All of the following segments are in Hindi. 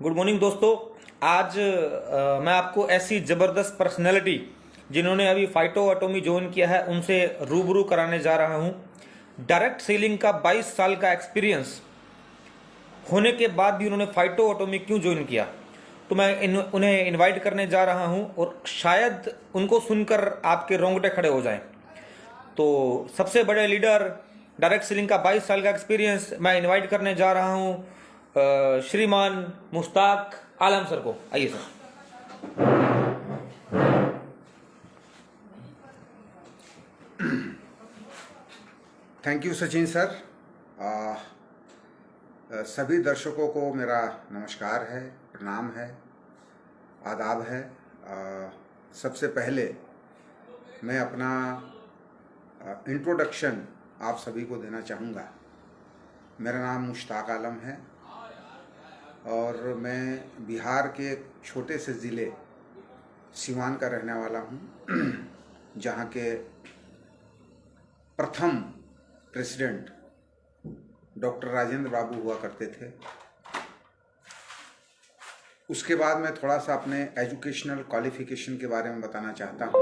गुड मॉर्निंग दोस्तों। आज मैं आपको ऐसी ज़बरदस्त पर्सनैलिटी जिन्होंने अभी फाइटो एटॉमी ज्वाइन किया है उनसे रूबरू कराने जा रहा हूं। डायरेक्ट सेलिंग का 22 साल का एक्सपीरियंस होने के बाद भी उन्होंने फाइटो एटॉमी क्यों ज्वाइन किया, तो मैं उन्हें इनवाइट करने जा रहा हूं और शायद उनको सुनकर आपके रोंगटे खड़े हो जाएं। तो सबसे बड़े लीडर, डायरेक्ट सेलिंग का 22 साल का एक्सपीरियंस, मैं इनवाइट करने जा रहा हूं श्रीमान मुश्ताक आलम सर को। आइए sir. Thank you Sachin sir. सभी दर्शकों को मेरा नमस्कार है, प्रणाम है, आदाब है। सबसे पहले मैं अपना इंट्रोडक्शन आप सभी को देना चाहूँगा। मेरा नाम मुश्ताक आलम है और मैं बिहार के एक छोटे से ज़िले सिवान का रहने वाला हूँ, जहाँ के प्रथम प्रेसिडेंट डॉक्टर राजेंद्र बाबू हुआ करते थे। उसके बाद मैं थोड़ा सा अपने एजुकेशनल क्वालिफिकेशन के बारे में बताना चाहता हूँ।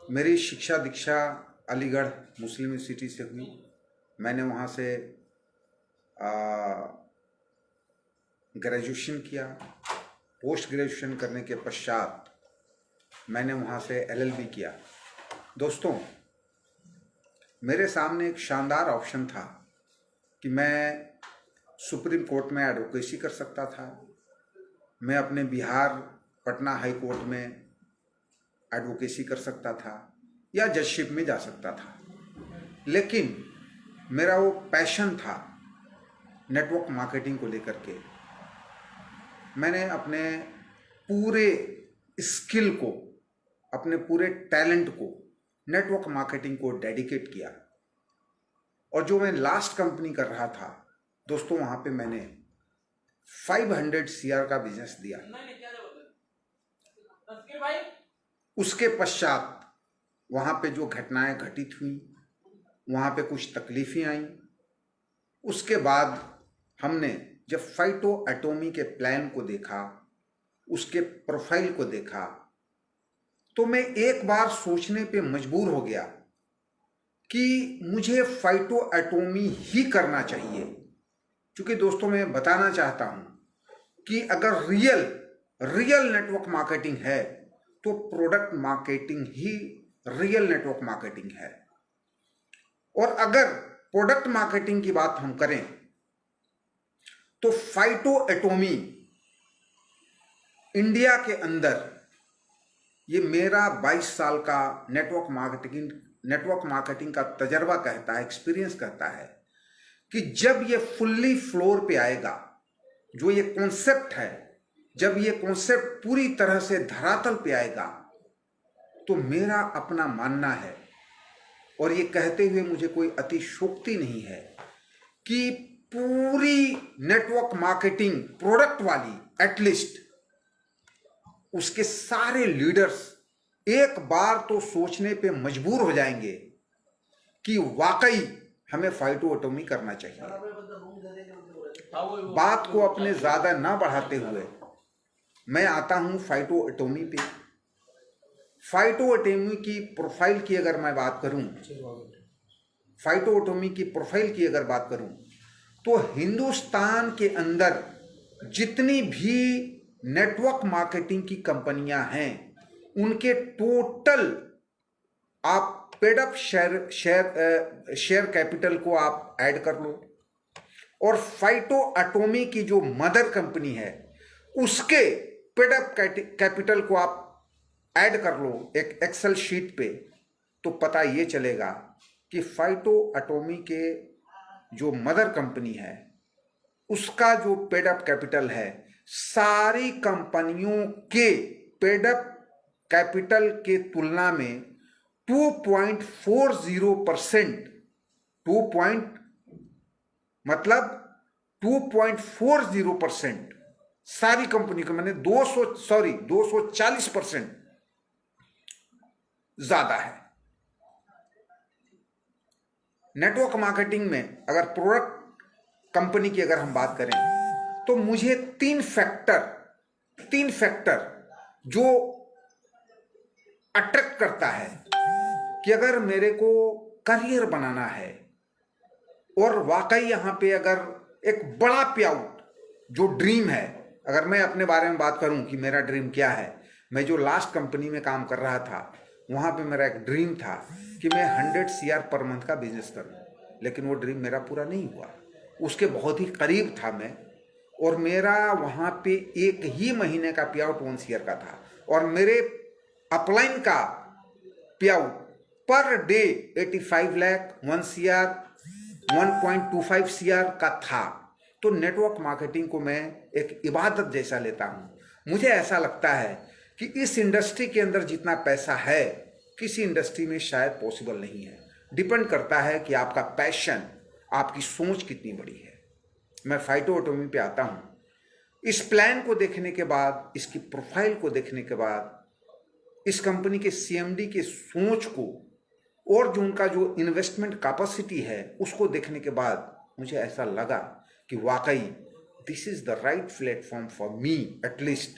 मेरी शिक्षा दीक्षा अलीगढ़ मुस्लिम यूनिवर्सिटी से हुई। मैंने वहाँ से ग्रेजुएशन किया। पोस्ट ग्रेजुएशन करने के पश्चात मैंने वहाँ से LLB किया। दोस्तों, मेरे सामने एक शानदार ऑप्शन था कि मैं सुप्रीम कोर्ट में एडवोकेसी कर सकता था, मैं अपने बिहार पटना हाई कोर्ट में एडवोकेसी कर सकता था या जजशिप में जा सकता था। लेकिन मेरा वो पैशन था नेटवर्क मार्केटिंग को लेकर के। मैंने अपने पूरे स्किल को, अपने पूरे टैलेंट को नेटवर्क मार्केटिंग को डेडिकेट किया। और जो मैं लास्ट कंपनी कर रहा था दोस्तों, वहाँ पे मैंने 500 CR का बिजनेस दिया। उसके पश्चात वहाँ पे जो घटनाएं घटित हुई, वहाँ पे कुछ तकलीफें आईं। उसके बाद हमने जब फाइटो एटॉमी के प्लान को देखा, उसके प्रोफाइल को देखा, तो मैं एक बार सोचने पे मजबूर हो गया कि मुझे फाइटो एटॉमी ही करना चाहिए। क्योंकि दोस्तों, मैं बताना चाहता हूं कि अगर रियल नेटवर्क मार्केटिंग है तो प्रोडक्ट मार्केटिंग ही रियल नेटवर्क मार्केटिंग है। और अगर प्रोडक्ट मार्केटिंग की बात हम करें तो फाइटो एटॉमी इंडिया के अंदर, ये मेरा 22 साल का नेटवर्क मार्केटिंग का तजर्बा कहता है, एक्सपीरियंस कहता है कि जब ये फुल्ली फ्लोर पे आएगा, जो ये कॉन्सेप्ट है, जब ये कॉन्सेप्ट पूरी तरह से धरातल पे आएगा, तो मेरा अपना मानना है, और ये कहते हुए मुझे कोई अतिशयोक्ति नहीं है, कि पूरी नेटवर्क मार्केटिंग प्रोडक्ट वाली एटलीस्ट उसके सारे लीडर्स एक बार तो सोचने पे मजबूर हो जाएंगे कि वाकई हमें फाइटो एटॉमी करना चाहिए। बात को अपने ज्यादा ना बढ़ाते हुए मैं आता हूं फाइटो एटॉमी पे। फाइटो एटॉमी की प्रोफाइल की अगर मैं बात करूं, फाइटो एटॉमी की प्रोफाइल की अगर बात करूं, तो हिंदुस्तान के अंदर जितनी भी नेटवर्क मार्केटिंग की कंपनियां हैं, उनके टोटल आप पेड अप शेयर कैपिटल को आप ऐड कर लो, और फाइटो एटॉमी की जो मदर कंपनी है उसके पेड अप कैपिटल को आप ऐड कर लो एक एक्सेल शीट पे, तो पता ये चलेगा कि फाइटो एटॉमी के जो मदर कंपनी है उसका जो पेड अप कैपिटल है, सारी कंपनियों के पेड अप कैपिटल के तुलना में 2.40%, 2.40% सारी कंपनी को, मैंने 240% ज्यादा है। नेटवर्क मार्केटिंग में अगर प्रोडक्ट कंपनी की अगर हम बात करें तो मुझे तीन फैक्टर जो अट्रैक्ट करता है कि अगर मेरे को करियर बनाना है और वाकई यहां पे अगर एक बड़ा पे आउट जो ड्रीम है, अगर मैं अपने बारे में बात करूं कि मेरा ड्रीम क्या है, मैं जो लास्ट कंपनी में काम कर रहा था वहां पे मेरा एक ड्रीम था कि मैं 100 CR पर मंथ का बिजनेस करूं, लेकिन वो ड्रीम मेरा पूरा नहीं हुआ। उसके बहुत ही करीब था मैं, और मेरा वहां पे एक ही महीने का पे आउट 1 CR का था, और मेरे अपलाइन का पे out per day 85 lakh 1 CR 1.25 CR का था। तो नेटवर्क मार्केटिंग को मैं एक इबादत जैसा लेता हूं। मुझे ऐसा लगता है कि इस इंडस्ट्री के अंदर जितना पैसा है किसी इंडस्ट्री में शायद पॉसिबल नहीं है। डिपेंड करता है कि आपका पैशन, आपकी सोच कितनी बड़ी है। मैं फाइटो एटॉमी पे आता हूं। इस प्लान को देखने के बाद, इसकी प्रोफाइल को देखने के बाद, इस कंपनी के CMD के सोच को और जो उनका जो इन्वेस्टमेंट कैपेसिटी है उसको देखने के बाद मुझे ऐसा लगा कि वाकई this is the right platform for me at least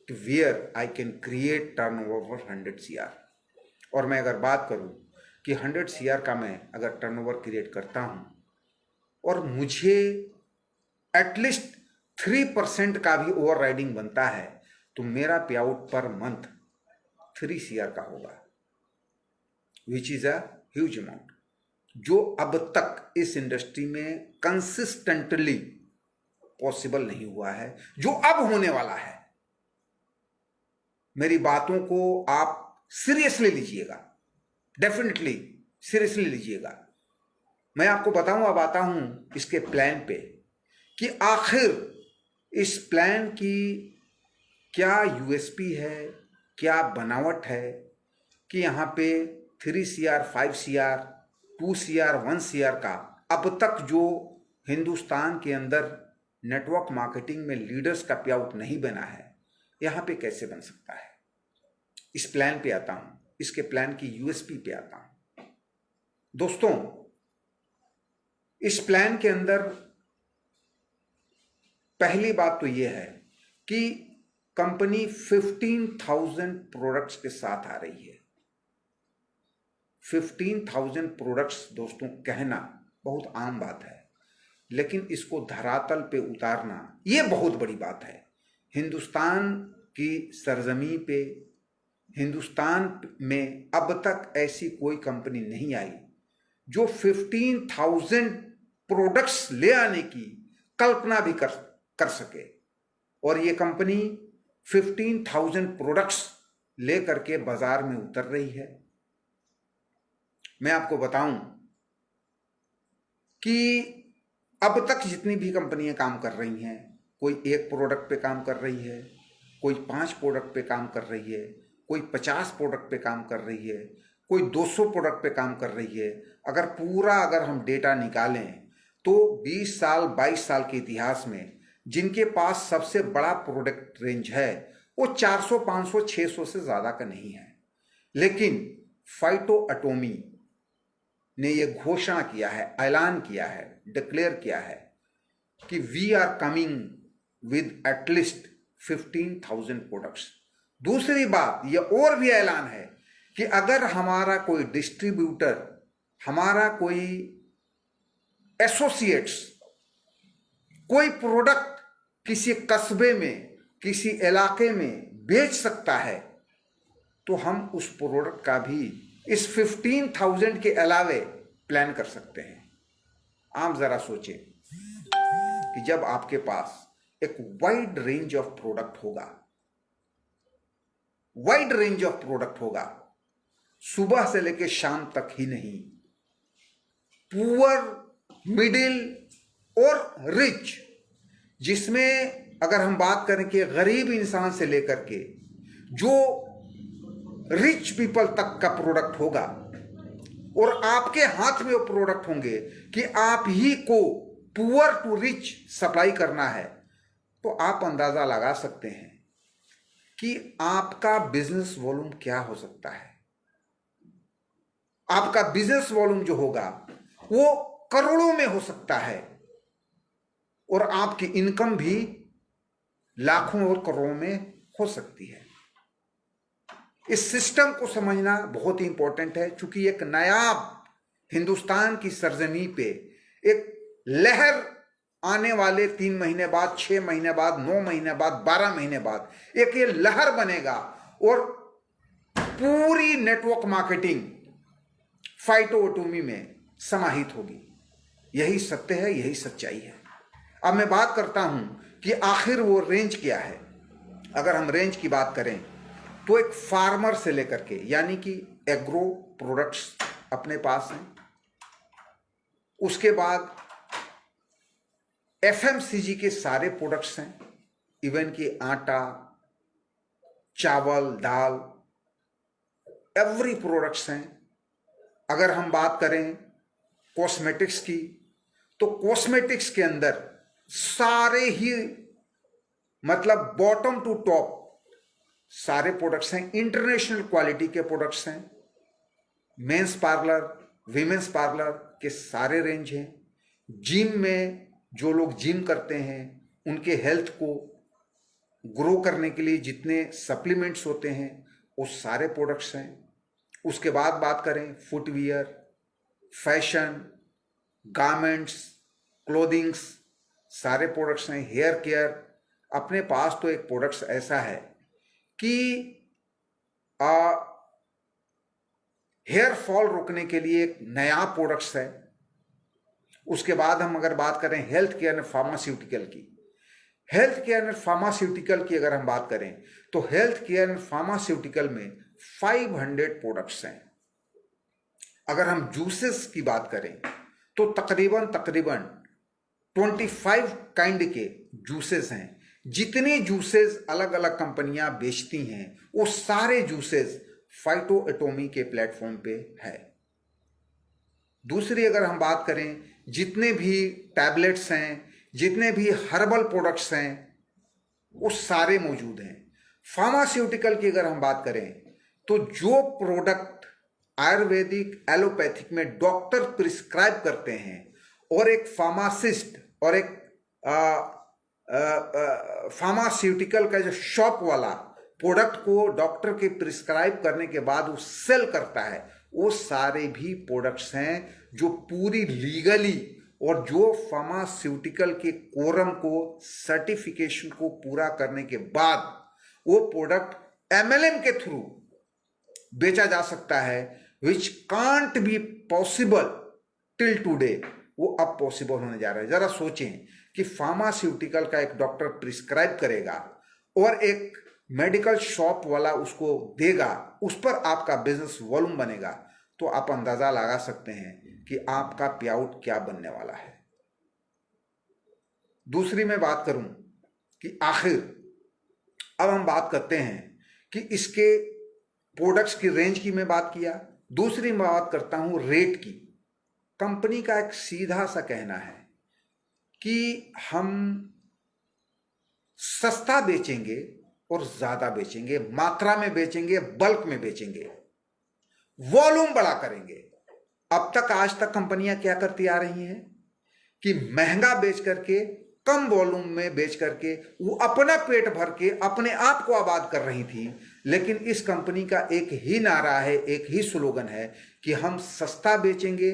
to where I can create turnover 100 CR। और मैं अगर बात करूं कि 100 CR का मैं अगर टर्नओवर क्रिएट करता हूं और मुझे एटलीस्ट 3% का भी ओवर राइडिंग बनता है तो मेरा पे आउट पर मंथ 3 CR का होगा, which is a huge amount, जो अब तक इस इंडस्ट्री में कंसिस्टेंटली पॉसिबल नहीं हुआ है, जो अब होने वाला है। मेरी बातों को आप सीरियसली लीजिएगा, डेफिनेटली सीरियसली लीजिएगा। मैं आपको बताऊं, अब आता हूं इसके प्लान पे कि आखिर इस प्लान की क्या USP है, क्या बनावट है कि यहां पे 3 CR 5 CR 2 CR 1 CR का अब तक जो हिंदुस्तान के अंदर नेटवर्क मार्केटिंग में लीडर्स का पे आउट नहीं बना है, यहां पे कैसे बन सकता है। इस प्लान पे आता हूं, इसके प्लान की USP पे आता हूं। दोस्तों, इस प्लान के अंदर पहली बात तो यह है कि कंपनी 15,000 प्रोडक्ट्स के साथ आ रही है। 15,000 प्रोडक्ट्स दोस्तों कहना बहुत आम बात है, लेकिन इसको धरातल पे उतारना ये बहुत बड़ी बात है। हिंदुस्तान की सरजमी पे, हिंदुस्तान में अब तक ऐसी कोई कंपनी नहीं आई जो 15,000 प्रोडक्ट्स ले आने की कल्पना भी कर सके, और ये कंपनी 15,000 प्रोडक्ट्स लेकर के बाजार में उतर रही है। मैं आपको बताऊं कि अब तक जितनी भी कंपनियां काम कर रही हैं, कोई 1 प्रोडक्ट पे काम कर रही है, कोई 5 प्रोडक्ट पे काम कर रही है, कोई 50 प्रोडक्ट पे काम कर रही है, कोई 200 प्रोडक्ट पे काम कर रही है। अगर हम डेटा निकालें तो 20 साल 22 साल के इतिहास में जिनके पास सबसे बड़ा प्रोडक्ट रेंज है वो 400 500 600 से ज़्यादा का नहीं है। लेकिन फाइटो एटॉमी ने ये घोषणा किया है, ऐलान किया है, डिक्लेयर किया है कि we are coming with at least 15,000 products. दूसरी बात ये और भी ऐलान है कि अगर हमारा कोई डिस्ट्रीब्यूटर, हमारा कोई एसोसिएट्स कोई प्रोडक्ट किसी कस्बे में, किसी इलाके में बेच सकता है तो हम उस प्रोडक्ट का भी इस 15,000 के अलावे प्लान कर सकते हैं। आप जरा सोचें कि जब आपके पास एक वाइड रेंज ऑफ प्रोडक्ट होगा, वाइड रेंज ऑफ प्रोडक्ट होगा, सुबह से लेकर शाम तक ही नहीं, पुअर, मिडिल और रिच, जिसमें अगर हम बात करें कि गरीब इंसान से लेकर के जो रिच पीपल तक का प्रोडक्ट होगा, और आपके हाथ में वो प्रोडक्ट होंगे कि आप ही को पुअर टू रिच सप्लाई करना है, तो आप अंदाजा लगा सकते हैं कि आपका बिजनेस वॉल्यूम क्या हो सकता है। आपका बिजनेस वॉल्यूम जो होगा वो करोड़ों में हो सकता है, और आपकी इनकम भी लाखों और करोड़ों में हो सकती है। इस सिस्टम को समझना बहुत ही इंपॉर्टेंट है, क्योंकि एक नया हिंदुस्तान की सरजमी पे एक लहर आने वाले 3 महीने बाद, 6 महीने बाद, 9 महीने बाद, 12 महीने बाद एक ये लहर बनेगा और पूरी नेटवर्क मार्केटिंग फाइटोएटोमी में समाहित होगी। यही सत्य है, यही सच्चाई है। अब मैं बात करता हूं कि आखिर वो रेंज क्या है। अगर हम रेंज की बात करें तो एक फार्मर से लेकर के, यानी कि एग्रो प्रोडक्ट्स अपने पास हैं, उसके बाद एफएमसीजी के सारे प्रोडक्ट्स हैं, इवन कि आटा, चावल, दाल, एवरी प्रोडक्ट्स हैं। अगर हम बात करें कॉस्मेटिक्स की, तो कॉस्मेटिक्स के अंदर सारे ही मतलब बॉटम टू टॉप सारे प्रोडक्ट्स हैं, इंटरनेशनल क्वालिटी के प्रोडक्ट्स हैं। मेंस पार्लर, वीमेंस पार्लर के सारे रेंज हैं। जिम में जो लोग जिम करते हैं उनके हेल्थ को ग्रो करने के लिए जितने सप्लीमेंट्स होते हैं वो सारे प्रोडक्ट्स हैं। उसके बाद बात करें फुटवियर, फैशन, गारमेंट्स, क्लोथिंग्स, सारे प्रोडक्ट्स हैं। हेयर केयर, अपने पास तो एक प्रोडक्ट्स ऐसा है कि हेयर फॉल रोकने के लिए एक नया प्रोडक्ट्स है। उसके बाद हम अगर बात करें हेल्थ केयर एंड फार्मास्यूटिकल की, हेल्थ केयर एंड फार्मास्यूटिकल की अगर हम बात करें तो हेल्थ केयर एंड फार्मास्यूटिकल में 500 प्रोडक्ट्स हैं। अगर हम जूसेस की बात करें तो तकरीबन 25 काइंड के जूसेस हैं। जितने जूसेस अलग अलग कंपनियां बेचती हैं वो सारे जूसेस फाइटोएटोमी के प्लेटफॉर्म पे है। दूसरी अगर हम बात करें, जितने भी टैबलेट्स हैं, जितने भी हर्बल प्रोडक्ट्स हैं वो सारे मौजूद हैं। फार्मास्यूटिकल की अगर हम बात करें तो जो प्रोडक्ट आयुर्वेदिक, एलोपैथिक में डॉक्टर प्रिस्क्राइब करते हैं और एक फार्मासिस्ट और एक फार्मास्यूटिकल का जो शॉप वाला प्रोडक्ट को डॉक्टर के प्रिस्क्राइब करने के बाद वो सेल करता है, वो सारे भी प्रोडक्ट्स हैं जो पूरी लीगली और जो फार्मास्यूटिकल के कोरम को, सर्टिफिकेशन को पूरा करने के बाद वो प्रोडक्ट एमएलएम के थ्रू बेचा जा सकता है, which can't be possible till today, वो अब पॉसिबल होने जा रहा है। जरा सोचें कि फार्मास्यूटिकल का एक डॉक्टर प्रिस्क्राइब करेगा और एक मेडिकल शॉप वाला उसको देगा, उस पर आपका बिजनेस वॉल्यूम बनेगा, तो आप अंदाजा लगा सकते हैं कि आपका पे आउट क्या बनने वाला है। दूसरी मैं बात करूं कि आखिर अब हम बात करते हैं कि इसके प्रोडक्ट्स की रेंज की मैं बात किया। दूसरी मैं बात करता हूं रेट की। कंपनी का एक सीधा सा कहना है कि हम सस्ता बेचेंगे और ज्यादा बेचेंगे, मात्रा में बेचेंगे, बल्क में बेचेंगे, वॉल्यूम बड़ा करेंगे। अब तक आज तक कंपनियां क्या करती आ रही हैं कि महंगा बेच करके, कम वॉल्यूम में बेच करके वो अपना पेट भर के अपने आप को आबाद कर रही थी। लेकिन इस कंपनी का एक ही नारा है, एक ही स्लोगन है कि हम सस्ता बेचेंगे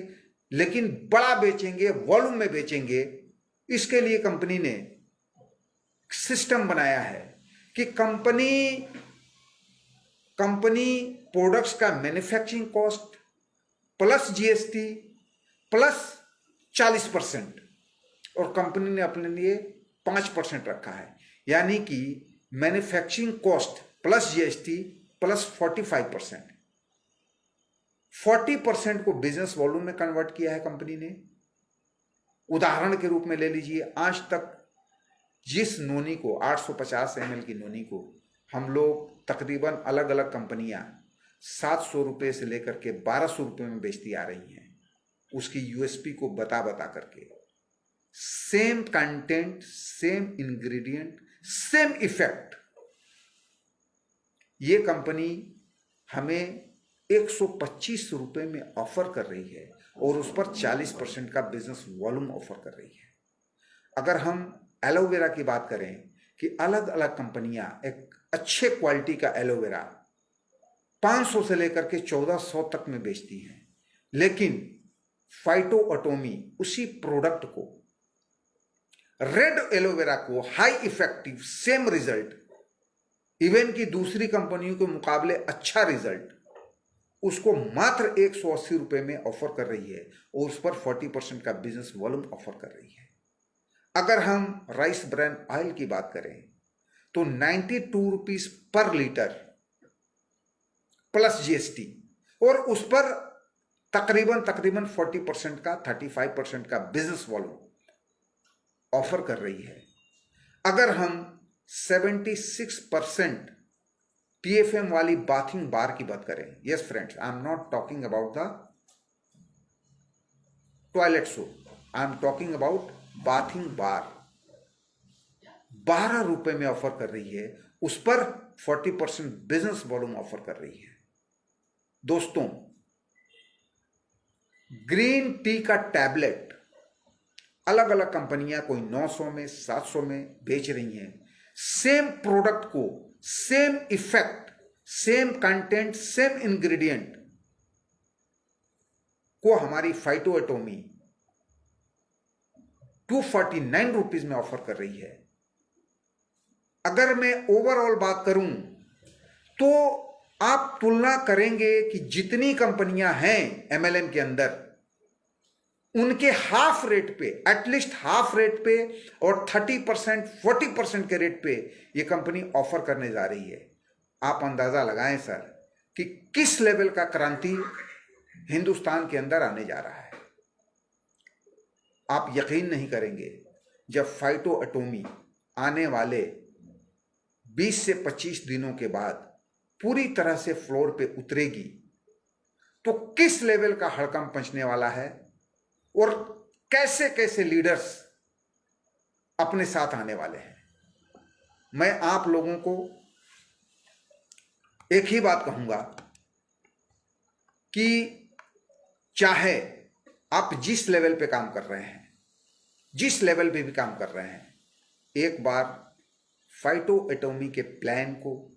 लेकिन बड़ा बेचेंगे, वॉल्यूम में बेचेंगे। इसके लिए कंपनी ने सिस्टम बनाया है कि कंपनी प्रोडक्ट्स का manufacturing cost plus GST plus 40%, और कंपनी ने अपने लिए 5% रखा है, यानी कि manufacturing cost plus GST plus 45%। 40% को बिजनेस वॉल्यूम में कन्वर्ट किया है कंपनी ने। उदाहरण के रूप में ले लीजिए, आज तक जिस नोनी को 850 ml की नोनी को हम लोग तकरीबन अलग अलग कंपनियां 700 रुपये से लेकर के 1200 रुपये में बेचती आ रही हैं, उसकी यूएसपी को बता करके, same content, same ingredient, same effect, ये कंपनी हमें 125 रुपये में ऑफर कर रही है और उस पर 40% का बिजनेस वॉल्यूम ऑफर कर रही है। अगर हम एलोवेरा की बात करें कि अलग अलग कंपनियां एक अच्छे क्वालिटी का एलोवेरा 500 से लेकर के 1400 तक में बेचती हैं, लेकिन फाइटो एटोमी उसी प्रोडक्ट को, रेड एलोवेरा को, high effective same result, even की दूसरी कंपनियों के मुकाबले अच्छा रिजल्ट, उसको मात्र 180 रुपए में ऑफर कर रही है और उस पर 40% का बिजनेस वॉल्यूम ऑफर कर रही है। अगर हम राइस ब्रांड ऑयल की बात करें तो 92 rupees per litre plus GST, और उस पर तकरीबन 40% का, 35% का बिजनेस वॉल्यूम ऑफर कर रही है। अगर हम 76% TFM वाली बाथिंग बार की बात करें, yes friends, I am not talking about the toilet soap, I am talking about bathing bar, 12 रुपए में ऑफर कर रही है, उस पर 40% बिजनेस वॉल्यूम ऑफर कर रही है। दोस्तों, ग्रीन टी का टैबलेट अलग अलग कंपनियां कोई 900 में, 700 में बेच रही हैं। सेम प्रोडक्ट को, same effect, same content, same ingredient को हमारी फाइटो एटोमी 249 रुपीज में ऑफर कर रही है। अगर मैं ओवरऑल बात करूं तो आप तुलना करेंगे कि जितनी कंपनियां हैं MLM के अंदर, उनके हाफ रेट पे, एटलीस्ट हाफ रेट पे और 30%, 40% के रेट पे ये कंपनी ऑफर करने जा रही है। आप अंदाजा लगाएं सर कि किस लेवल का क्रांति हिंदुस्तान के अंदर आने जा रहा है। आप यकीन नहीं करेंगे, जब फाइटो एटोमी आने वाले 20 से 25 दिनों के बाद पूरी तरह से फ्लोर पे उतरेगी तो किस लेवल का हड़कंप मचने वाला है और कैसे कैसे लीडर्स अपने साथ आने वाले हैं। मैं आप लोगों को एक ही बात कहूंगा कि चाहे आप जिस लेवल पे काम कर रहे हैं, जिस लेवल पे भी काम कर रहे हैं, एक बार फाइटो एटोमी के प्लान को,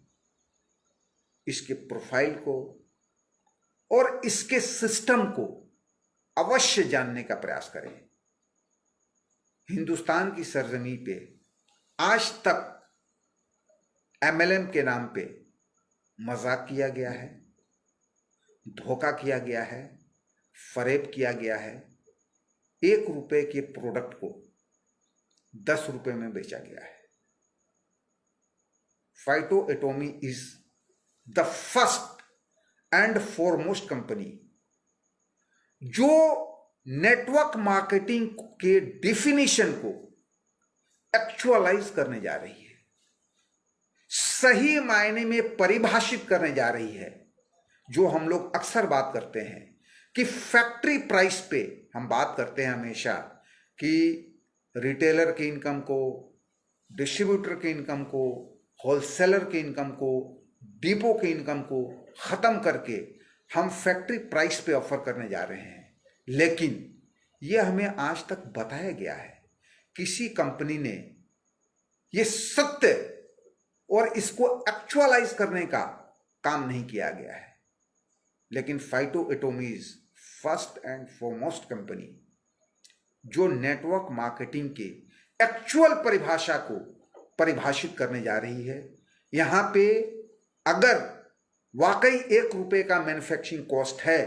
इसके प्रोफाइल को और इसके सिस्टम को अवश्य जानने का प्रयास करें। हिंदुस्तान की सरजमी पे आज तक MLM के नाम पे मजाक किया गया है, धोखा किया गया है, फरेब किया गया है। 1 रुपए के प्रोडक्ट को 10 रुपए में बेचा गया है। Phyto Atomy is the first and foremost company जो नेटवर्क मार्केटिंग के डिफिनीशन को एक्चुअलाइज करने जा रही है, सही मायने में परिभाषित करने जा रही है। जो हम लोग अक्सर बात करते हैं कि फैक्ट्री प्राइस पे हम बात करते हैं हमेशा कि रिटेलर की इनकम को, डिस्ट्रीब्यूटर की इनकम को, होलसेलर की इनकम को, डिपो की इनकम को खत्म करके हम फैक्ट्री प्राइस पे ऑफर करने जा रहे हैं। लेकिन यह हमें आज तक बताया गया है, किसी कंपनी ने यह सत्य और इसको एक्चुअलाइज करने का काम नहीं किया गया है। लेकिन phyto Atomy is first and foremost company जो नेटवर्क मार्केटिंग के एक्चुअल परिभाषा को परिभाषित करने जा रही है। यहां पे अगर वाकई 1 रुपए का मैन्युफैक्चरिंग कॉस्ट है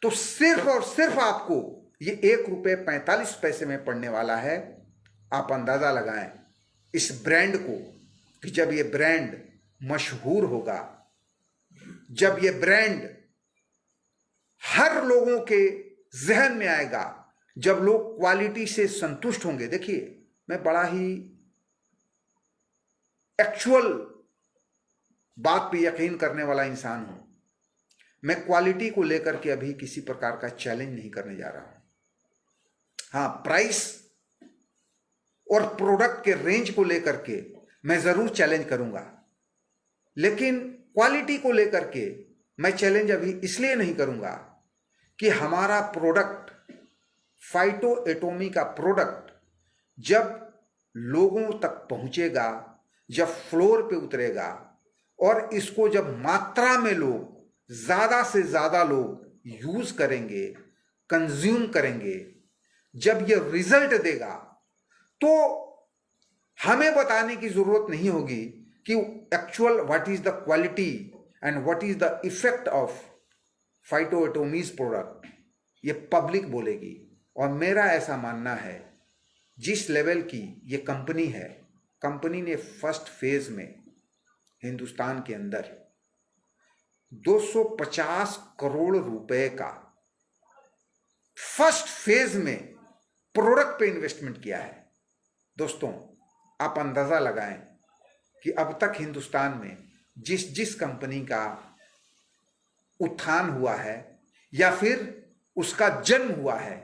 तो सिर्फ और सिर्फ आपको ये 1 रुपए 45 पैसे में पड़ने वाला है। आप अंदाजा लगाएं इस ब्रांड को कि जब ये ब्रांड मशहूर होगा, जब ये ब्रांड हर लोगों के जहन में आएगा, जब लोग क्वालिटी से संतुष्ट होंगे। देखिए, मैं बड़ा ही एक्चुअल बात पे यकीन करने वाला इंसान हूं। मैं क्वालिटी को लेकर के अभी किसी प्रकार का चैलेंज नहीं करने जा रहा हूं। हाँ, प्राइस और प्रोडक्ट के रेंज को लेकर के मैं जरूर चैलेंज करूंगा, लेकिन क्वालिटी को लेकर के मैं चैलेंज अभी इसलिए नहीं करूंगा कि हमारा प्रोडक्ट, फाइटो एटोमी का प्रोडक्ट, जब लोगों तक पहुंचेगा, जब फ्लोर पे उतरेगा और इसको जब मात्रा में लोग, ज्यादा से ज्यादा लोग यूज करेंगे, कंज्यूम करेंगे, जब ये रिजल्ट देगा, तो हमें बताने की जरूरत नहीं होगी कि actual what is the quality and what is the effect of Phytoatomy's product, ये पब्लिक बोलेगी। और मेरा ऐसा मानना है, जिस लेवल की ये कंपनी है, कंपनी ने फर्स्ट फेज में हिंदुस्तान के अंदर 250 करोड़ रुपए का फर्स्ट फेज में प्रोडक्ट पे इन्वेस्टमेंट किया है। दोस्तों, आप अंदाजा लगाएं कि अब तक हिंदुस्तान में जिस जिस कंपनी का उत्थान हुआ है या फिर उसका जन्म हुआ है,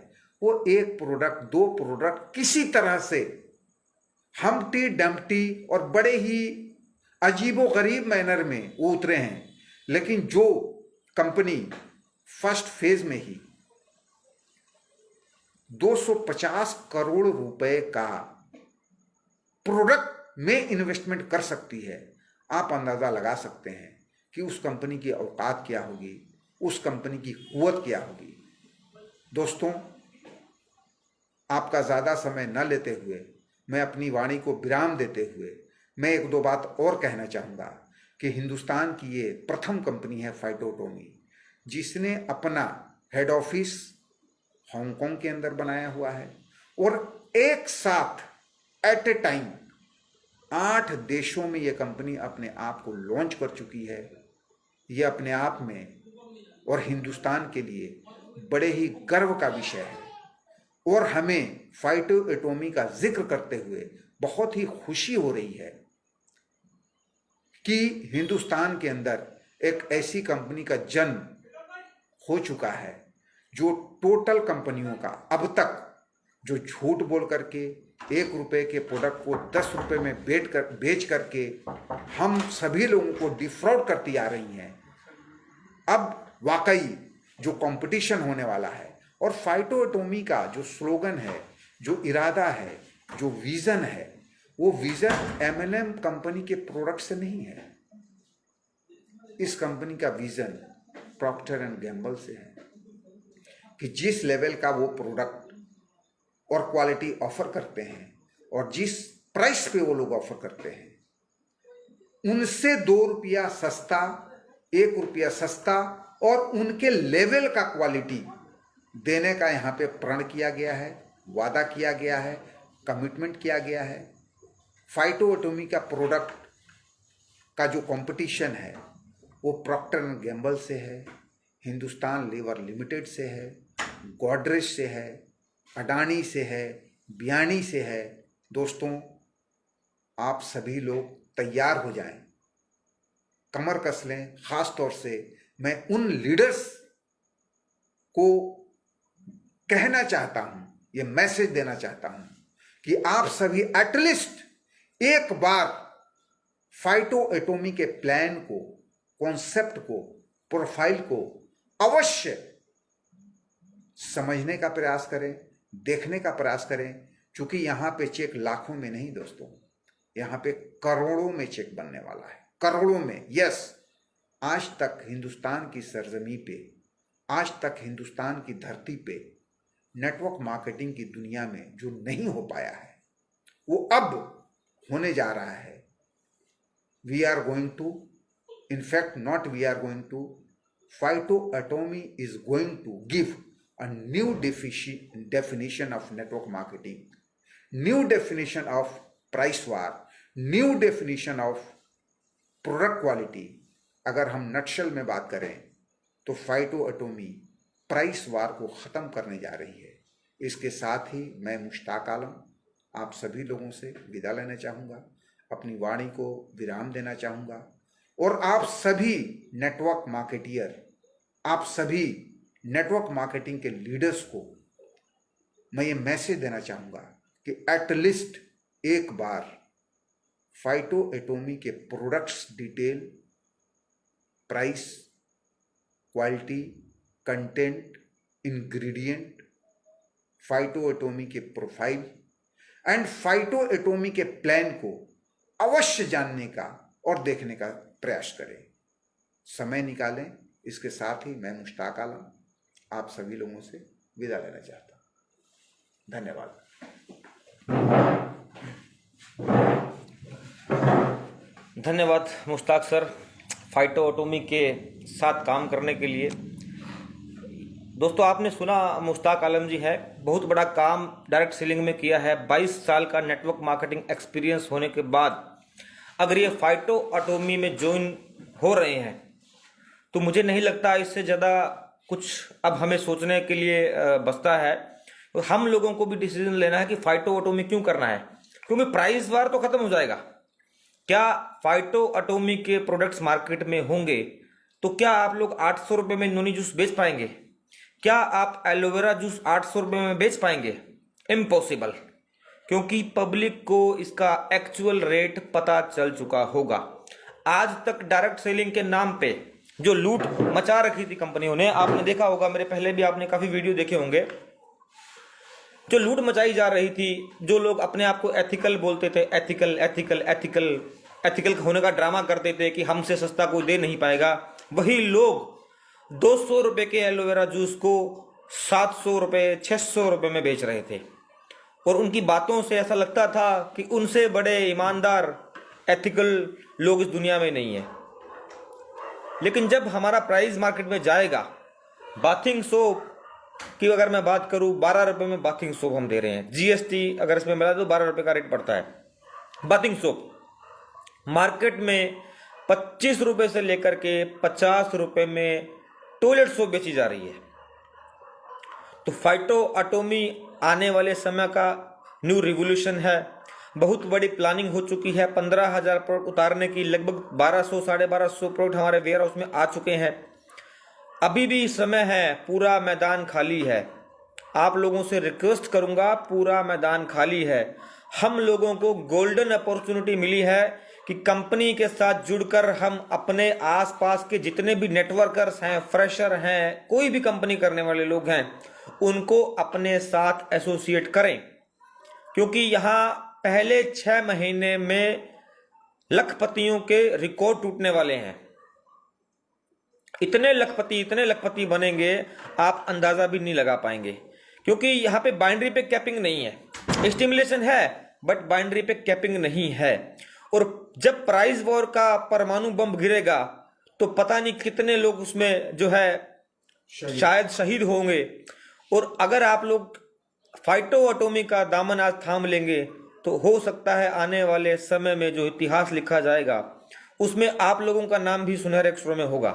वो एक प्रोडक्ट, दो प्रोडक्ट किसी तरह से हमटी डम्पटी और बड़े ही अजीबो गरीब मैनर में वो उतरे हैं। लेकिन जो कंपनी फर्स्ट फेज में ही 250 करोड़ रुपए का प्रोडक्ट में इन्वेस्टमेंट कर सकती है, आप अंदाजा लगा सकते हैं कि उस कंपनी की औकात क्या होगी, उस कंपनी की कुव्वत क्या होगी। दोस्तों, आपका ज्यादा समय न लेते हुए, मैं अपनी वाणी को विराम देते हुए, मैं एक दो बात और कहना चाहूंगा कि हिंदुस्तान की ये प्रथम कंपनी है फाइटोटोमी, जिसने अपना हेड ऑफिस हांगकांग के अंदर बनाया हुआ है और एक साथ एट ए टाइम 8 देशों में यह कंपनी अपने आप को लॉन्च कर चुकी है। यह अपने आप में और हिंदुस्तान के लिए बड़े ही गर्व का विषय है। और हमें फाइटोएटोमी का जिक्र करते हुए बहुत ही खुशी हो रही है कि हिंदुस्तान के अंदर एक ऐसी कंपनी का जन्म हो चुका है जो टोटल कंपनियों का अब तक जो झूठ बोल करके 1 रुपए के प्रोडक्ट को 10 रुपए में बेच करके हम सभी लोगों को डिफ्रॉड करती आ रही हैं, अब वाकई जो कंपटीशन होने वाला है। और फाइटोएटोमी का जो स्लोगन है, जो इरादा है, जो विजन है, वो विजन एमएलएम कंपनी के प्रोडक्ट से नहीं है। इस कंपनी का विजन प्रॉक्टर एंड गैम्बल से है कि जिस लेवल का वो प्रोडक्ट और क्वालिटी ऑफर करते हैं और जिस प्राइस पे वो लोग ऑफर करते हैं, उनसे 2 रुपया सस्ता, 1 रुपया सस्ता और उनके लेवल का क्वालिटी देने का यहाँ पे प्रण किया गया है, वादा किया गया है, कमिटमेंट किया गया है। फाइटोएटोमी का प्रोडक्ट का जो कंपटीशन है वो प्रॉक्टर एंड गैम्बल से है, हिंदुस्तान लीवर लिमिटेड से है, गोदरेज से है, अडानी से है, बियानी से है। दोस्तों, आप सभी लोग तैयार हो जाएं, कमर कस लें। खास तौर से मैं उन लीडर्स को कहना चाहता हूं, ये मैसेज देना चाहता हूं कि आप सभी एटलीस्ट एक बार फाइटोएटोमी के प्लान को, कॉन्सेप्ट को, प्रोफाइल को अवश्य समझने का प्रयास करें, देखने का प्रयास करें। क्योंकि यहां पे चेक लाखों में नहीं दोस्तों, यहां पे करोड़ों में चेक बनने वाला है, करोड़ों में। यस, आज तक हिंदुस्तान की सरजमी पे, आज तक हिंदुस्तान की धरती पे नेटवर्क मार्केटिंग की दुनिया में जो नहीं हो पाया है, वो अब होने जा रहा है। We are going to, in fact not we are going to, Phytoatomy is going to give a new definition of network marketing, new definition of price war, new definition of product quality। अगर हम नटशल में बात करें तो फाइटोएटोमी प्राइस वार को ख़त्म करने जा रही है। इसके साथ ही मैं मुश्ताक आलम आप सभी लोगों से विदा लेना चाहूँगा, अपनी वाणी को विराम देना चाहूँगा। और आप सभी नेटवर्क मार्केटियर, आप सभी नेटवर्क मार्केटिंग के लीडर्स को मैं ये मैसेज देना चाहूँगा कि एटलीस्ट एक बार फाइटोएटोमी के products detail, price, quality, content, ingredient, Phytoatomy के प्रोफाइल, एंड फाइटो एटोमी के प्लान को अवश्य जानने का और देखने का प्रयास करें, समय निकालें। इसके साथ ही मैं मुश्ताक आलम आप सभी लोगों से विदा लेना चाहता हूं। धन्यवाद। धन्यवाद मुश्ताक सर, फाइटो एटोमी के साथ काम करने के लिए। दोस्तों आपने सुना, मुश्ताक आलम जी है, बहुत बड़ा काम डायरेक्ट सेलिंग में किया है। 22 साल का नेटवर्क मार्केटिंग एक्सपीरियंस होने के बाद अगर ये फाइटो एटोमी में ज्वाइन हो रहे हैं तो मुझे नहीं लगता इससे ज़्यादा कुछ अब हमें सोचने के लिए बचता है। तो हम लोगों को भी डिसीजन लेना है कि फाइटो एटोमी क्यों करना है, क्योंकि प्राइस वार तो खत्म हो जाएगा। क्या फाइटो एटोमी के प्रोडक्ट्स मार्केट में होंगे तो क्या आप लोग 800 रुपये में नोनी जूस बेच पाएंगे? क्या आप एलोवेरा जूस 800 रुपये में बेच पाएंगे? इम्पॉसिबल, क्योंकि पब्लिक को इसका एक्चुअल रेट पता चल चुका होगा। आज तक डायरेक्ट सेलिंग के नाम पे जो लूट मचा रखी थी कंपनियों ने, आपने देखा होगा, मेरे पहले भी आपने काफी वीडियो देखे होंगे, जो लूट मचाई जा रही थी, जो लोग अपने आप को एथिकल बोलते थे, एथिकल एथिकल एथिकल एथिकल होने का ड्रामा करते थे कि हमसे सस्ता कोई दे नहीं पाएगा, वही लोग 200 रुपए के एलोवेरा जूस को 700 रुपए 600 रुपए में बेच रहे थे। और उनकी बातों से ऐसा लगता था कि उनसे बड़े ईमानदार एथिकल लोग इस दुनिया में नहीं है। लेकिन जब हमारा प्राइस मार्केट में जाएगा, बाथिंग सोप की अगर मैं बात करूं, 12 रुपए में बाथिंग सोप हम दे रहे हैं। जीएसटी अगर इसमें मिला तो 12 रुपए का रेट पड़ता है। बाथिंग सोप मार्केट में 25 रुपए से लेकर के 50 रुपए में टॉयलेट सोप बेची जा रही है। तो फाइटो एटोमी आने वाले समय का न्यू रिवोल्यूशन है। बहुत बड़ी प्लानिंग हो चुकी है। 15,000 प्रोडक्ट उतारने की, लगभग 1200 1250 प्रोडक्ट हमारे वेयर हाउस में आ चुके हैं। अभी भी समय है, पूरा मैदान खाली है। आप लोगों से रिक्वेस्ट करूंगा, पूरा मैदान खाली है। हम लोगों को गोल्डन अपॉर्चुनिटी मिली है कि कंपनी के साथ जुड़कर हम अपने आसपास के जितने भी नेटवर्कर्स हैं, फ्रेशर हैं, कोई भी कंपनी करने वाले लोग हैं, उनको अपने साथ एसोसिएट करें। क्योंकि यहां पहले 6 महीने में लखपतियों के रिकॉर्ड टूटने वाले हैं। इतने लखपति बनेंगे आप अंदाजा भी नहीं लगा पाएंगे। क्योंकि यहां पे बाइंड्री पे कैपिंग नहीं है, स्टिमुलेशन है बट बाइंड्री पे कैपिंग नहीं है। और जब प्राइस वॉर का परमाणु बम गिरेगा तो पता नहीं कितने लोग उसमें जो है शायद शहीद होंगे। और अगर आप लोग फाइटो एटोमी का दामन आज थाम लेंगे तो हो सकता है आने वाले समय में जो इतिहास लिखा जाएगा उसमें आप लोगों का नाम भी सुनहरे अक्षरों में होगा।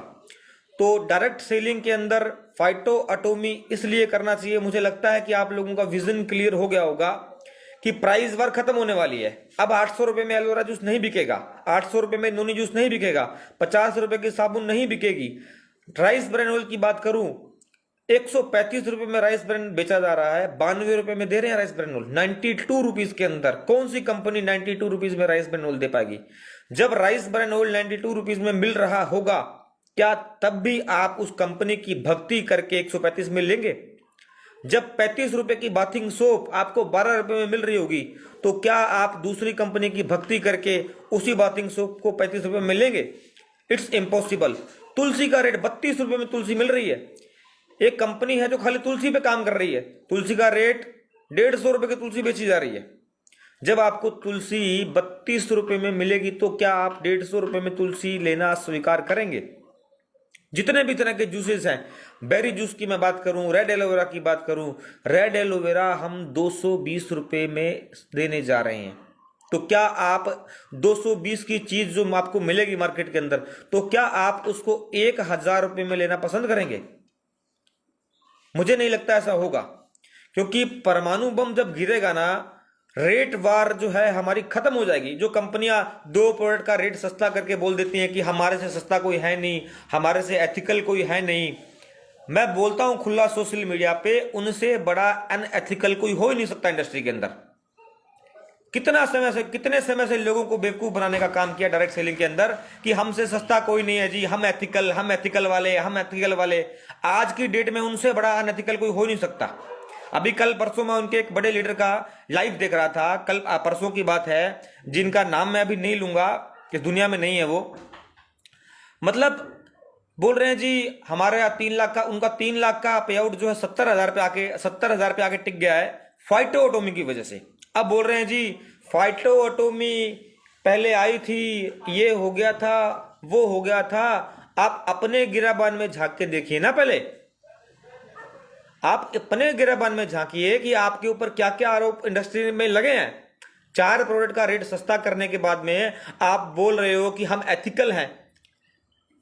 तो डायरेक्ट सेलिंग के अंदर फाइटो एटोमी इसलिए करना चाहिए, मुझे लगता है कि आप लोगों का विजन क्लियर हो गया होगा कि प्राइस वार खत्म होने वाली है। अब 800 रुपए में एलोवेरा जूस नहीं बिकेगा, 800 रुपए में नोनी जूस नहीं बिकेगा, 50 रुपए की साबुन नहीं बिकेगी। राइस ब्रांड ऑयल की बात करूं, 135 रुपए में राइस ब्रांड बेचा जा रहा है, 92 रुपए में दे रहे हैं राइस ब्रांड ऑयल। 92 रुपीज के अंदर कौन सी कंपनी 92 रुपीज में राइस ब्रांड ऑयल दे पाएगी? जब राइस ब्रांड ऑयल 92 रुपीज में मिल रहा होगा, क्या तब भी आप उस कंपनी की भक्ति करके 135 में लेंगे? जब 35 रुपए की बाथिंग सोप आपको 12 रुपए में मिल रही होगी तो क्या आप दूसरी कंपनी की भक्ति करके उसी बाथिंग सोप को 35 रुपए में लेंगे? It's impossible. तुलसी का रेट 32 रुपए में तुलसी मिल रही है। एक कंपनी है जो खाली तुलसी पे काम कर रही है, तुलसी का रेट 150 रुपए की तुलसी बेची जा रही है। जब आपको तुलसी 32 रुपए में मिलेगी तो क्या आप 150 रुपए में तुलसी लेना स्वीकार करेंगे? जितने भी तरह के जूसेस हैं, बेरी जूस की मैं बात करूं, रेड एलोवेरा की बात करूं, रेड एलोवेरा हम 220 रुपए में देने जा रहे हैं। तो क्या आप 220 की चीज जो आपको मिलेगी मार्केट के अंदर, तो क्या आप उसको 1000 रुपए में लेना पसंद करेंगे? मुझे नहीं लगता ऐसा होगा। क्योंकि परमाणु बम जब गिरेगा ना, रेट वार जो है हमारी खत्म हो जाएगी। जो कंपनियां 2 प्रोडक्ट का रेट सस्ता करके बोल देती हैं कि हमारे से सस्ता कोई है नहीं, हमारे से एथिकल कोई है नहीं, मैं बोलता हूं खुला सोशल मीडिया पे, उनसे बड़ा अनएथिकल कोई हो ही नहीं सकता इंडस्ट्री के अंदर। कितने समय से लोगों को बेवकूफ बनाने का काम किया डायरेक्ट सेलिंग के अंदर कि हमसे सस्ता कोई नहीं है जी, हम एथिकल वाले। आज की डेट में उनसे बड़ा अनएथिकल कोई हो नहीं सकता। अभी कल परसों मैं उनके एक बड़े लीडर का लाइव देख रहा था, कल परसों की बात है, जिनका नाम मैं अभी नहीं लूंगा, इस दुनिया में नहीं है वो। मतलब बोल रहे हैं जी हमारे यहाँ 3 लाख का, उनका 3 लाख का पे आउट जो है 70,000 पे आके टिक गया है फाइटो ऑटोमी की वजह से। अब बोल रहे हैं जी फाइटो ऑटोमी पहले आई थी, ये हो गया था, वो हो गया था। आप अपने गिराबान में झांक के देखिए ना, पहले आप अपने गिराबान में झांकिए कि आपके ऊपर क्या क्या आरोप इंडस्ट्री में लगे हैं। 4 प्रोडक्ट का रेट सस्ता करने के बाद में आप बोल रहे हो कि हम एथिकल हैं।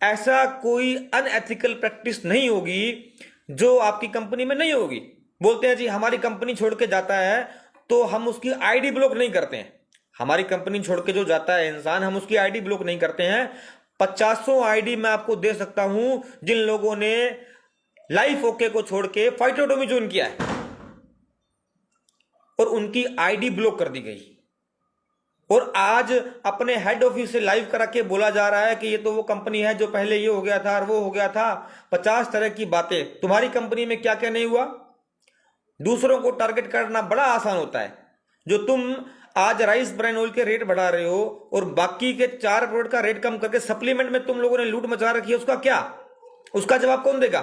ऐसा कोई अनएथिकल प्रैक्टिस नहीं होगी जो आपकी कंपनी में नहीं होगी। बोलते हैं जी हमारी कंपनी छोड़ के जाता है तो हम उसकी आईडी ब्लॉक नहीं करते हैं। हमारी कंपनी छोड़ के जो जाता है इंसान, हम उसकी आईडी ब्लॉक नहीं करते हैं। 50 आईडी मैं आपको दे सकता हूं जिन लोगों ने लाइफ ओके को छोड़ के फाइटोटोमी ज्वाइन किया है और उनकी आईडी ब्लॉक कर दी गई, और आज अपने हेड ऑफिस से लाइव करा के बोला जा रहा है कि ये तो वो कंपनी है जो पहले ये हो गया था और वो हो गया था। 50 तरह की बातें। तुम्हारी कंपनी में क्या क्या नहीं हुआ। दूसरों को टारगेट करना बड़ा आसान होता है। जो तुम आज राइस ब्राइन ऑयल के रेट बढ़ा रहे हो और बाकी के 4 प्रोडक्ट का रेट कम करके सप्लीमेंट में तुम लोगों ने लूट मचा रखी है, उसका क्या, उसका जवाब कौन देगा।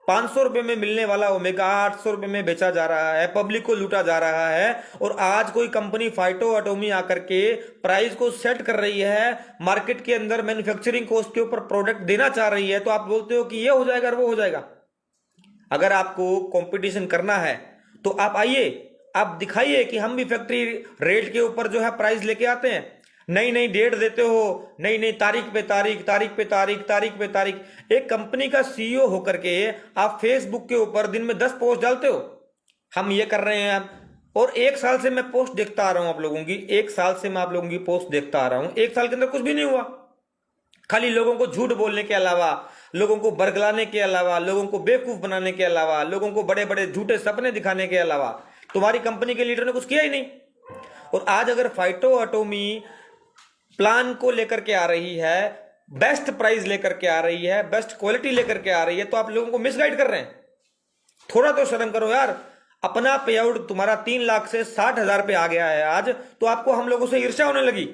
500 रुपए में मिलने वाला ओमेगा 800 रुपए में बेचा जा रहा है, पब्लिक को लूटा जा रहा है। और आज कोई कंपनी फाइटो एटोमी आकर के प्राइस को सेट कर रही है, मार्केट के अंदर मैन्युफैक्चरिंग कॉस्ट के ऊपर प्रोडक्ट देना चाह रही है, तो आप बोलते हो कि ये हो जाएगा और वो हो जाएगा। अगर आपको कंपटीशन करना है तो आप आइए, आप दिखाइए कि हम भी फैक्ट्री रेट के ऊपर जो है प्राइस लेके आते हैं। नई नई डेट देते हो, नई नई तारीख पे तारीख, तारीख पे तारीख, तारीख पे तारीख। एक कंपनी का सीईओ होकर के आप फेसबुक के ऊपर दिन में 10 पोस्ट डालते हो, हम ये कर रहे हैं। और 1 साल से मैं पोस्ट देखता आ रहा हूं आप लोगों की, 1 साल से मैं आप लोगों की पोस्ट देखता आ रहा हूं। 1 साल के अंदर कुछ भी नहीं हुआ। खाली लोगों को झूठ बोलने के अलावा, लोगों को बरगलाने के अलावा, लोगों को बेवकूफ बनाने के अलावा, लोगों को बड़े बड़े झूठे सपने दिखाने के अलावा तुम्हारी कंपनी के लीडर ने कुछ किया ही नहीं। और आज अगर फाइटो एटोमी प्लान को लेकर के आ रही है, बेस्ट प्राइस लेकर के आ रही है, बेस्ट क्वालिटी लेकर के आ रही है, तो आप लोगों को मिसगाइड कर रहे हैं। थोड़ा तो शर्म करो यार। अपना पे आउट तुम्हारा 3 लाख से 60,000 पे आ गया है आज, तो आपको हम लोगों से ईर्ष्या होने लगी।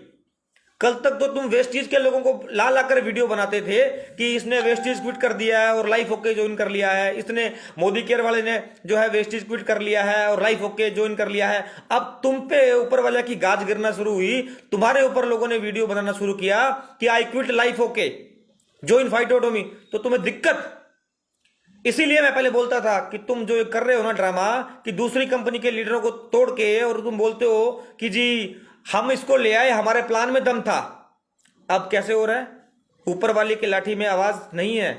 कल तक तो तुम वेस्टीज के लोगों को ला ला कर वीडियो बनाते थे कि इसने वेस्टीज क्विट कर दिया है और लाइफ ओके ज्वाइन कर लिया है, इसने मोदी केयर वाले ने जो है वेस्टीज क्विट कर लिया है और लाइफ ओके ज्वाइन कर लिया है। अब तुम पे ऊपर वाले की गाज गिरना शुरू हुई, तुम्हारे ऊपर लोगों ने वीडियो बनाना शुरू किया कि I quit life okay join Phytotomy, तो तुम्हें दिक्कत। इसीलिए मैं पहले बोलता था कि तुम जो कर रहे हो ना ड्रामा, कि दूसरी कंपनी के लीडरों को तोड़ के और तुम बोलते हो कि जी हम इसको ले आए, हमारे प्लान में दम था। अब कैसे हो रहा है, ऊपर वाले की लाठी में आवाज नहीं है।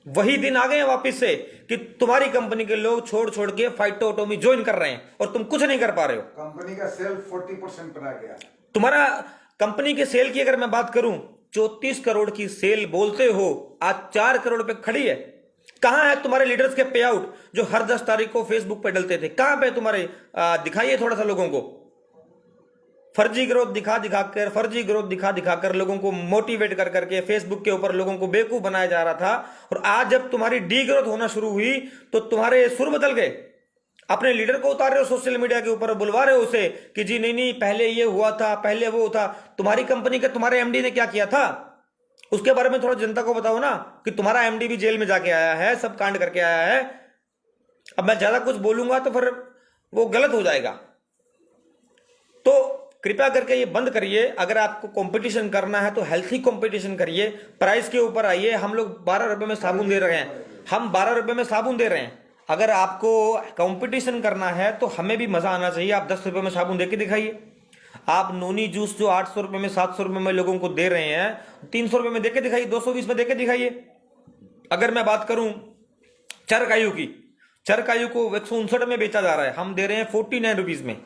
वही दिन आ गए हैं वापस से कि तुम्हारी कंपनी के लोग छोड़ छोड़ के फाइटो एटोमी ज्वाइन कर रहे हैं और तुम कुछ नहीं कर पा रहे हो। कंपनी का सेल 40% पर आ गया। तुम्हारा कंपनी के सेल की अगर मैं बात करूं, 34 करोड़ की सेल बोलते हो, आज 4 करोड़ पे खड़ी है। कहां है तुम्हारे लीडर्स के पे आउट जो हर 10 तारीख को फेसबुक पे डलते थे, कहां पे तुम्हारे? दिखाइए थोड़ा सा लोगों को। फर्जी ग्रोथ दिखा दिखाकर, फर्जी ग्रोथ दिखा दिखाकर लोगों को मोटिवेट कर करके फेसबुक के ऊपर लोगों को बेवकूफ बनाया जा रहा था। और आज जब तुम्हारी डी ग्रोथ होना शुरू हुई तो तुम्हारे सुर बदल गए। अपने लीडर को उतार रहे हो सोशल मीडिया के ऊपर, बुलवा रहे हो उसे कि जी नहीं नहीं पहले ये हुआ था, पहले वो था। तुम्हारी कंपनी का तुम्हारे एमडी ने क्या किया था उसके बारे में थोड़ा जनता को बताओ ना, कि तुम्हारा एमडी भी जेल में जाके आया है, सब कांड करके आया है। अब मैं ज्यादा कुछ बोलूंगा तो फिर वो गलत हो जाएगा, तो कृपया करके ये बंद करिए। अगर आपको कंपटीशन करना है तो हेल्थी कंपटीशन करिए, प्राइस के ऊपर आइए। हम लोग 12 रुपए में साबुन दे रहे हैं, हम 12 रुपए में साबुन दे रहे हैं। अगर आपको कंपटीशन करना है तो हमें भी मजा आना चाहिए। आप 10 रुपए में साबुन दे के दिखाइए। आप नोनी जूस जो 800 रुपए में, 700 रुपए में लोगों को दे रहे हैं, 300 रुपए में देके दिखाइए, 220 में देके दिखाइए। अगर मैं बात करूं चरकायु की, चरकायु को 159 में बेचा जा रहा है, हम दे रहे हैं 49 रुपीज में।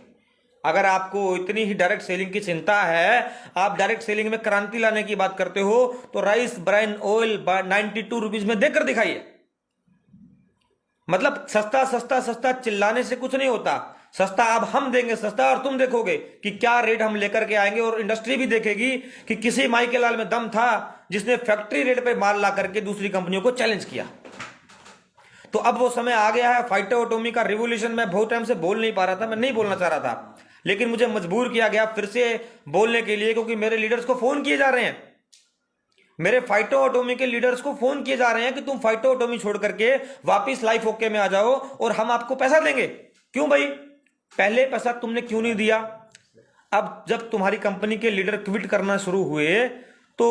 अगर आपको इतनी ही डायरेक्ट सेलिंग की चिंता है, आप डायरेक्ट सेलिंग में क्रांति लाने की बात करते हो, तो राइस ब्राइन ऑयल 92 रुपीज में देकर दिखाइए। मतलब सस्ता सस्ता सस्ता चिल्लाने से कुछ नहीं होता। सस्ता अब हम देंगे सस्ता, और तुम देखोगे कि क्या रेट हम लेकर के आएंगे, और इंडस्ट्री भी देखेगी कि किसी माई के लाल में दम था जिसने फैक्ट्री रेट पे माल ला करके दूसरी कंपनियों को चैलेंज किया। तो अब वो समय आ गया है फाइटो एटॉमी का रिवोल्यूशन। मैं बहुत टाइम से बोल नहीं पा रहा था, मैं नहीं बोलना चाह रहा था, लेकिन मुझे मजबूर किया गया फिर से बोलने के लिए, क्योंकि मेरे लीडर्स को फोन किए जा रहे हैं, मेरे फाइटो एटॉमी के लीडर्स को फोन किए जा रहे हैं कि तुम फाइटो एटॉमी छोड़ करके वापिस लाइफ ओके में आ जाओ और हम आपको पैसा देंगे। क्यों भाई, पहले पैसा तुमने क्यों नहीं दिया? अब जब तुम्हारी कंपनी के लीडर क्विट करना शुरू हुए तो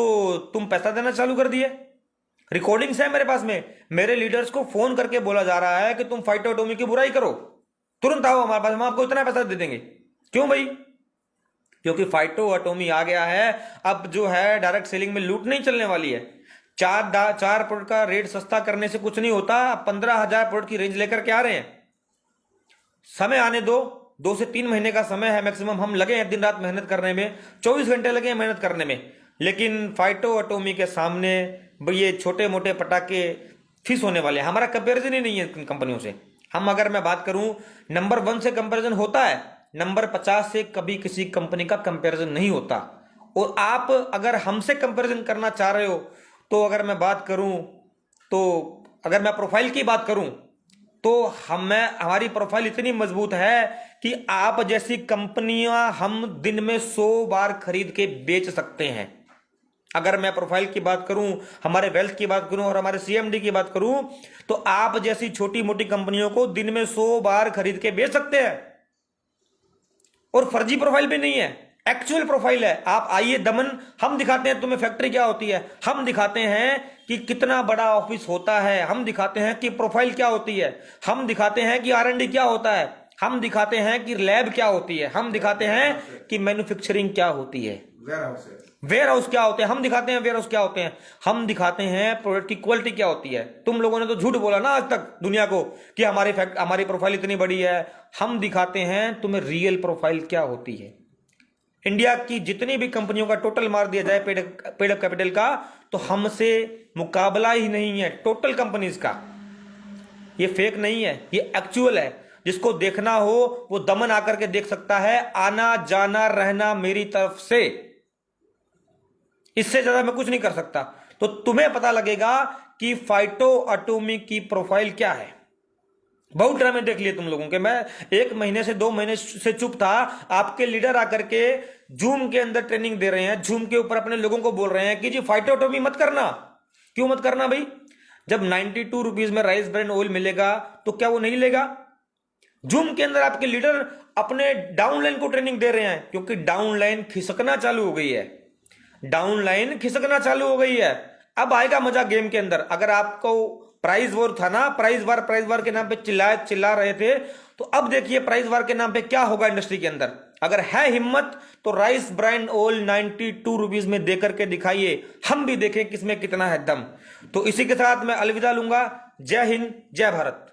तुम पैसा देना चालू कर दिए। रिकॉर्डिंग्स है मेरे पास में, मेरे लीडर्स को फोन करके बोला जा रहा है कि तुम फाइटो एटॉमी की बुराई करो, तुरंत आओ हमारे पास, हम आपको इतना पैसा दे देंगे। क्यों भाई? क्योंकि फाइटो एटॉमी आ गया है। अब जो है डायरेक्ट सेलिंग में लूट नहीं चलने वाली है। चार प्रोडक्ट का रेट सस्ता करने से कुछ नहीं होता। 15,000 प्रोडक्ट की रेंज लेकर के आ रहे हैं। समय आने दो, 2 से 3 महीने का समय है मैक्सिमम। हम लगे हैं दिन रात मेहनत करने में, 24 घंटे लगे हैं मेहनत करने में, लेकिन फाइटो एटॉमी के सामने ये छोटे मोटे पटाखे फिस होने वाले हैं। हमारा कंपेरिजन ही नहीं है इन कंपनियों से। हम अगर मैं बात करूं, नंबर 1 से कंपेरिजन होता है, नंबर 50 से कभी किसी कंपनी का कंपेरिजन नहीं होता। और आप अगर हमसे कंपेरिजन करना चाह रहे हो तो अगर मैं बात करूं, तो अगर मैं प्रोफाइल की बात करूं तो हमारी प्रोफाइल इतनी मजबूत है कि आप जैसी कंपनियां हम दिन में 100 बार खरीद के बेच सकते हैं। अगर मैं प्रोफाइल की बात करूं, हमारे वेल्थ की बात करूं और हमारे सीएमडी की बात करूं, तो आप जैसी छोटी मोटी कंपनियों को दिन में 100 बार खरीद के बेच सकते हैं। और फर्जी प्रोफाइल भी नहीं है, एक्चुअल प्रोफाइल है। आप आइए दमन, हम दिखाते हैं तुम्हें फैक्ट्री क्या होती है, हम दिखाते हैं कि कितना बड़ा ऑफिस होता है, हम दिखाते हैं कि प्रोफाइल क्या होती है, हम दिखाते हैं कि R&D क्या होता है, हम दिखाते हैं कि लैब क्या होती है, हम दिखाते हैं कि मैन्युफैक्चरिंग क्या होती है, वेयर हाउस क्या होते हैं, हम दिखाते हैं वेयर हाउस क्या होते हैं, हम दिखाते हैं प्रोडक्ट की क्वालिटी क्या होती है। तुम लोगों ने तो झूठ बोला ना आज तक दुनिया को कि हमारी प्रोफाइल इतनी बड़ी है। हम दिखाते हैं तुम्हें रियल प्रोफाइल क्या होती है। इंडिया की जितनी भी कंपनियों का टोटल मार दिया जाए पेड अप कैपिटल का, तो हमसे मुकाबला ही नहीं है टोटल कंपनीज का। ये फेक नहीं है, ये एक्चुअल है। जिसको देखना हो वो दमन आकर के देख सकता है। आना जाना रहना मेरी तरफ से, इससे ज्यादा मैं कुछ नहीं कर सकता। तो तुम्हें पता लगेगा कि फाइटो एटॉमी की प्रोफाइल क्या है। बहुत ड्रामे देख लिए तुम लोगों के। मैं 1 महीने से 2 महीने से चुप था। आपके लीडर आकर के जूम के अंदर ट्रेनिंग दे रहे हैं, जूम के ऊपर अपने लोगों को बोल रहे हैं कि जी फाइटो एटॉमी मत करना। क्यों मत करना भाई? जब 92 रुपीज में राइस ब्रांड ऑयल मिलेगा तो क्या वो नहीं लेगा? जूम के अंदर आपके लीडर अपने डाउनलाइन को ट्रेनिंग दे रहे हैं, क्योंकि डाउनलाइन खिसकना चालू हो गई है। डाउनलाइन खिसकना चालू हो गई है। अब आएगा मजा गेम के अंदर। अगर आपको प्राइस वॉर था ना, प्राइस वार के नाम पे चिल्ला रहे थे, तो अब देखिए प्राइस वार के नाम पे क्या होगा इंडस्ट्री के अंदर। अगर है हिम्मत तो राइस ब्रांड ऑयल 92 रुपीज में देकर के दिखाइए, हम भी देखें किसमें कितना है दम। तो इसी के साथ मैं अलविदा लूंगा। जय हिंद, जय भारत।